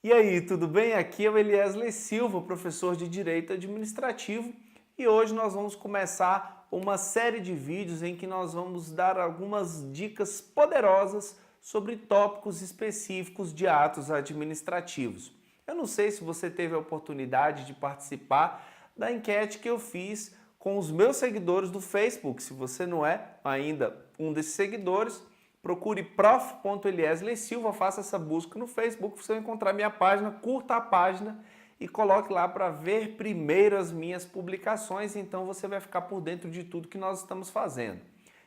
E aí, tudo bem? Aqui é o Eliesley Silva, professor de Direito Administrativo, e hoje nós vamos começar uma série de vídeos em que nós vamos dar algumas dicas poderosas sobre tópicos específicos de atos administrativos. Eu não sei se você teve a oportunidade de participar da enquete que eu fiz com os meus seguidores do Facebook. Se você não é ainda um desses seguidores, procure prof.eliesley Silva, faça essa busca no Facebook, você vai encontrar minha página, curta a página e coloque lá para ver primeiro as minhas publicações, então você vai ficar por dentro de tudo que nós estamos fazendo.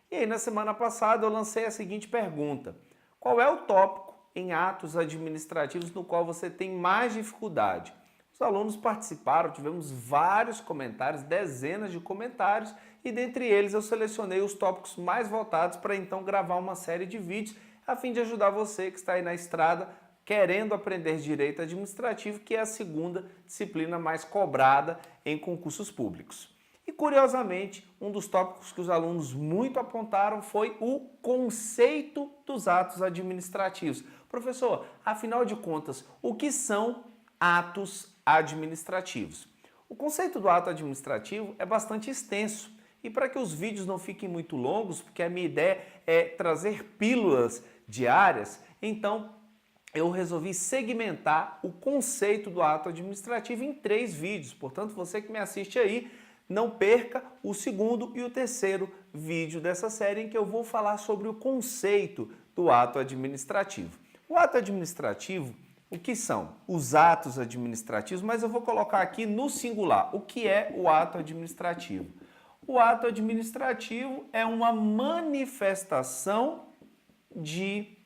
E aí, na semana passada, eu lancei a seguinte pergunta: qual é o tópico em atos administrativos no qual você tem mais dificuldade? Os alunos participaram, tivemos vários comentários, dezenas de comentários, e dentre eles eu selecionei os tópicos mais votados para então gravar uma série de vídeos a fim de ajudar você que está aí na estrada querendo aprender direito administrativo, que é a segunda disciplina mais cobrada em concursos públicos. E curiosamente, um dos tópicos que os alunos muito apontaram foi o conceito dos atos administrativos. Professor, afinal de contas, o que são atos administrativos? O conceito do ato administrativo é bastante extenso e para que os vídeos não fiquem muito longos, porque a minha ideia é trazer pílulas diárias, então eu resolvi segmentar o conceito do ato administrativo em 3 vídeos. Portanto, você que me assiste aí, não perca o segundo e o terceiro vídeo dessa série em que eu vou falar sobre o conceito do ato administrativo. O ato administrativo, o que são os atos administrativos, mas eu vou colocar aqui no singular. O que é o ato administrativo? O ato administrativo é uma manifestação de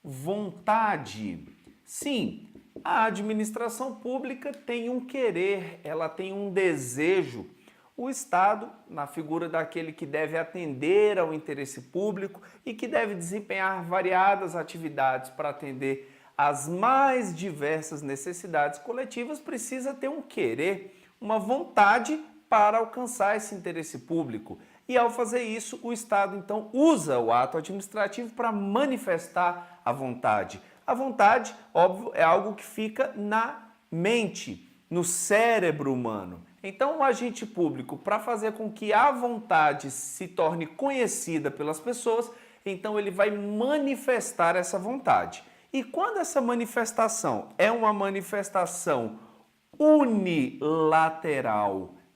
vontade. Sim, a administração pública tem um querer, ela tem um desejo. O Estado, na figura daquele que deve atender ao interesse público e que deve desempenhar variadas atividades para atender às mais diversas necessidades coletivas, precisa ter um querer, uma vontade para alcançar esse interesse público. E ao fazer isso, o Estado então usa o ato administrativo para manifestar a vontade. A vontade, óbvio, é algo que fica na mente, no cérebro humano. Então, o agente público, para fazer com que a vontade se torne conhecida pelas pessoas, então ele vai manifestar essa vontade. E quando essa manifestação é uma manifestação unilateral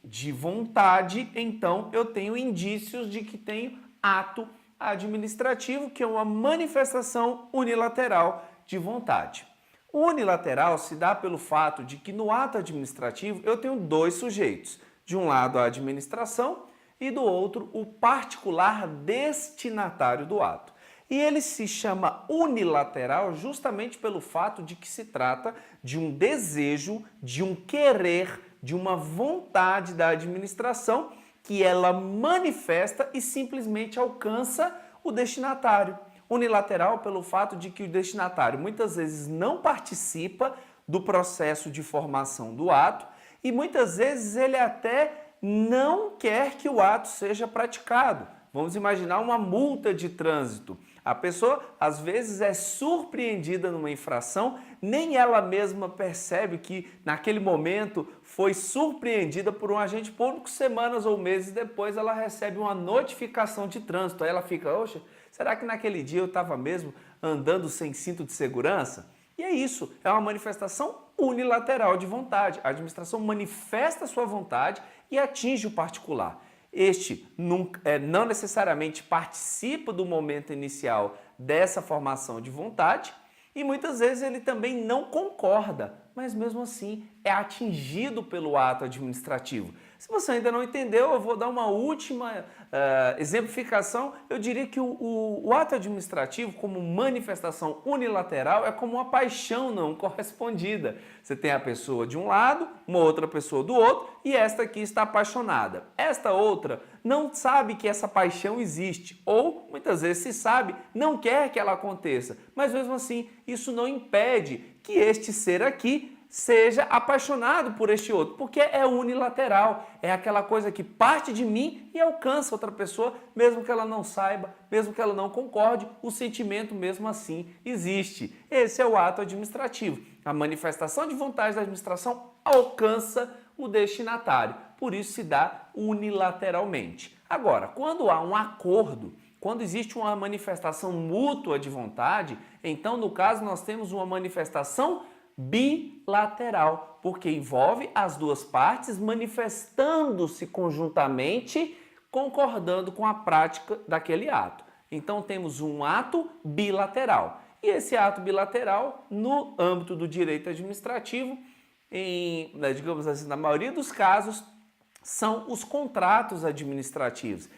de vontade, então eu tenho indícios de que tenho ato administrativo, que é uma manifestação unilateral de vontade. O unilateral se dá pelo fato de que no ato administrativo eu tenho 2 sujeitos. De um lado a administração e do outro o particular destinatário do ato. E ele se chama unilateral justamente pelo fato de que se trata de um desejo, de um querer, de uma vontade da administração que ela manifesta e simplesmente alcança o destinatário. Unilateral pelo fato de que o destinatário muitas vezes não participa do processo de formação do ato e muitas vezes ele até não quer que o ato seja praticado. Vamos imaginar uma multa de trânsito. A pessoa, às vezes, é surpreendida numa infração, nem ela mesma percebe que, naquele momento, foi surpreendida por um agente público, semanas ou meses depois ela recebe uma notificação de trânsito. Aí ela fica, oxe, será que naquele dia eu estava mesmo andando sem cinto de segurança? E é isso, é uma manifestação unilateral de vontade. A administração manifesta sua vontade e atinge o particular. Este não necessariamente participa do momento inicial dessa formação de vontade e muitas vezes ele também não concorda, mas mesmo assim é atingido pelo ato administrativo. Se você ainda não entendeu, eu vou dar uma última exemplificação. Eu diria que o ato administrativo, como manifestação unilateral, é como uma paixão não correspondida. Você tem a pessoa de um lado, uma outra pessoa do outro, e esta aqui está apaixonada. Esta outra não sabe que essa paixão existe, ou muitas vezes se sabe, não quer que ela aconteça, mas mesmo assim isso não impede que este ser aqui seja apaixonado por este outro, porque é unilateral, é aquela coisa que parte de mim e alcança outra pessoa, mesmo que ela não saiba, mesmo que ela não concorde, o sentimento mesmo assim existe. Esse é o ato administrativo. A manifestação de vontade da administração alcança o destinatário, por isso se dá unilateralmente. Agora, quando há um acordo, quando existe uma manifestação mútua de vontade, então no caso nós temos uma manifestação bilateral, porque envolve as duas partes manifestando-se conjuntamente, concordando com a prática daquele ato. Então temos um ato bilateral. E esse ato bilateral, no âmbito do direito administrativo, digamos assim, na maioria dos casos, são os contratos administrativos.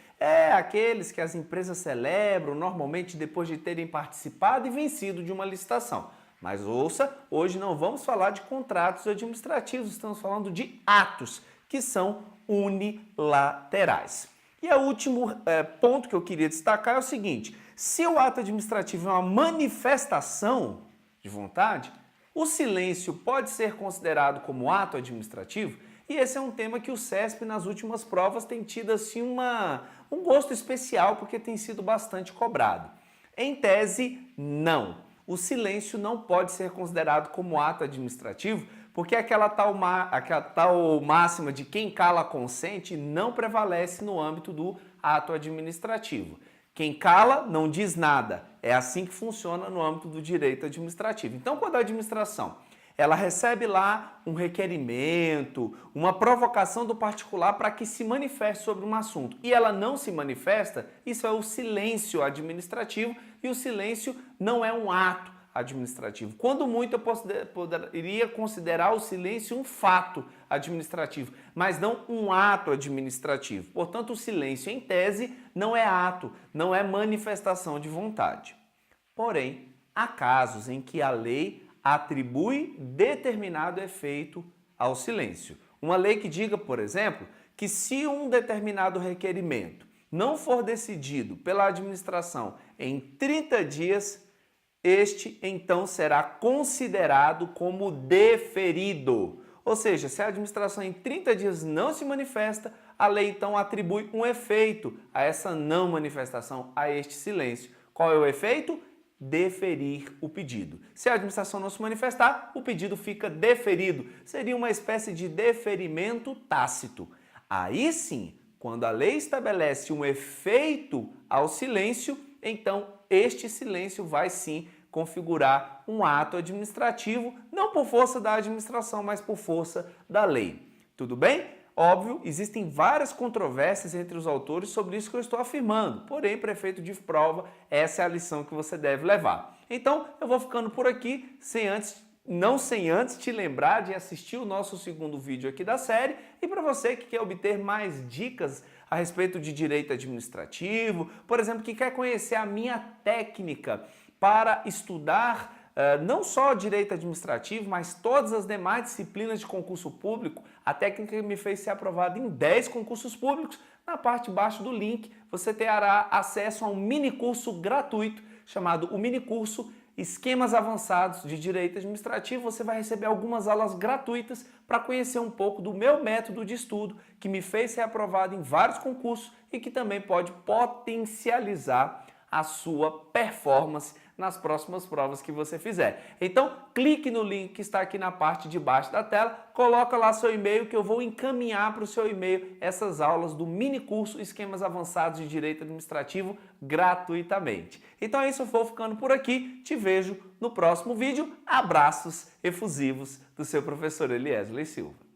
Aqueles que as empresas celebram normalmente depois de terem participado e vencido de uma licitação. Mas ouça, hoje não vamos falar de contratos administrativos, estamos falando de atos que são unilaterais. E o último ponto que eu queria destacar é o seguinte: se o ato administrativo é uma manifestação de vontade, o silêncio pode ser considerado como ato administrativo? E esse é um tema que o CESP nas últimas provas tem tido assim um gosto especial, porque tem sido bastante cobrado. Em tese, não. O silêncio não pode ser considerado como ato administrativo, porque aquela tal máxima de quem cala consente não prevalece no âmbito do ato administrativo. Quem cala não diz nada. É assim que funciona no âmbito do direito administrativo. Então, quando a administração ela recebe lá um requerimento, uma provocação do particular para que se manifeste sobre um assunto e ela não se manifesta, isso é o silêncio administrativo, e o silêncio não é um ato administrativo. Quando muito eu poderia considerar o silêncio um fato administrativo, mas não um ato administrativo. Portanto, o silêncio em tese não é ato, não é manifestação de vontade. Porém, há casos em que a lei atribui determinado efeito ao silêncio. Uma lei que diga, por exemplo, que se um determinado requerimento não for decidido pela administração em 30 dias, este então será considerado como deferido. Ou seja, se a administração em 30 dias não se manifesta, a lei então atribui um efeito a essa não manifestação, a este silêncio. Qual é o efeito? Deferir o pedido. Se a administração não se manifestar, o pedido fica deferido. Seria uma espécie de deferimento tácito. Aí sim, quando a lei estabelece um efeito ao silêncio, então este silêncio vai sim configurar um ato administrativo, não por força da administração, mas por força da lei. Tudo bem? Óbvio, existem várias controvérsias entre os autores sobre isso que eu estou afirmando, porém, para efeito de prova, essa é a lição que você deve levar. Então, eu vou ficando por aqui, não sem antes te lembrar de assistir o nosso segundo vídeo aqui da série, e para você que quer obter mais dicas a respeito de direito administrativo, por exemplo, que quer conhecer a minha técnica para estudar não só direito administrativo, mas todas as demais disciplinas de concurso público, a técnica que me fez ser aprovado em 10 concursos públicos, na parte de baixo do link você terá acesso a um mini curso gratuito chamado o mini curso Esquemas Avançados de Direito Administrativo. Você vai receber algumas aulas gratuitas para conhecer um pouco do meu método de estudo, que me fez ser aprovado em vários concursos e que também pode potencializar a sua performance nas próximas provas que você fizer. Então, clique no link que está aqui na parte de baixo da tela, coloca lá seu e-mail que eu vou encaminhar para o seu e-mail essas aulas do mini curso Esquemas Avançados de Direito Administrativo gratuitamente. Então é isso, eu vou ficando por aqui, te vejo no próximo vídeo. Abraços efusivos do seu professor Eliesley Silva.